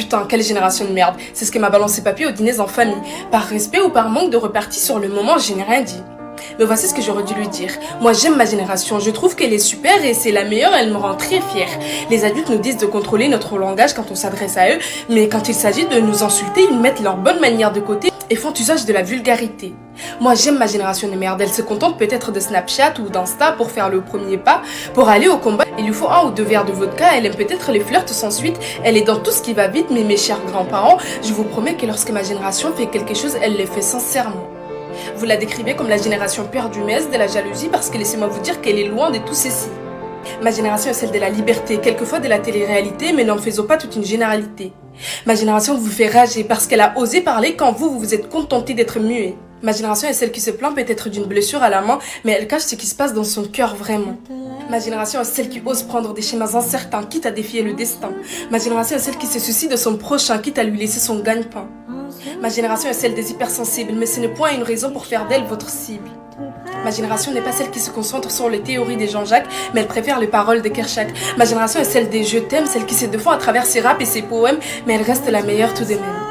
putain, quelle génération de merde. C'est ce que m'a balancé papy au dîner en famille. Par respect ou par manque de repartie sur le moment, je n'ai rien dit. Mais voici ce que j'aurais dû lui dire. Moi j'aime ma génération, je trouve qu'elle est super et c'est la meilleure, elle me rend très fière. Les adultes nous disent de contrôler notre langage quand on s'adresse à eux, mais quand il s'agit de nous insulter, ils mettent leur bonne manière de côté et font usage de la vulgarité. Moi j'aime ma génération de merde, elle se contente peut-être de Snapchat ou d'Insta pour faire le premier pas, pour aller au combat. Il lui faut 1 ou 2 verres de vodka, elle aime peut-être les flirts sans suite, elle est dans tout ce qui va vite, mais mes chers grands-parents, je vous promets que lorsque ma génération fait quelque chose, elle le fait sincèrement. Vous la décrivez comme la génération perdumaise de la jalousie parce que laissez-moi vous dire qu'elle est loin de tout ceci. Ma génération est celle de la liberté, quelquefois de la télé-réalité, mais n'en faisons pas toute une généralité. Ma génération vous fait rager parce qu'elle a osé parler quand vous vous êtes contenté d'être muet. Ma génération est celle qui se plaint peut-être d'une blessure à la main, mais elle cache ce qui se passe dans son cœur vraiment. Ma génération est celle qui ose prendre des schémas incertains, quitte à défier le destin. Ma génération est celle qui se soucie de son prochain, quitte à lui laisser son gagne-pain. Ma génération est celle des hypersensibles, mais ce n'est point une raison pour faire d'elle votre cible. Ma génération n'est pas celle qui se concentre sur les théories des Jean-Jacques, mais elle préfère les paroles de Kershak. Ma génération est celle des je t'aime, celle qui se défend à travers ses raps et ses poèmes, mais elle reste la meilleure tout de même.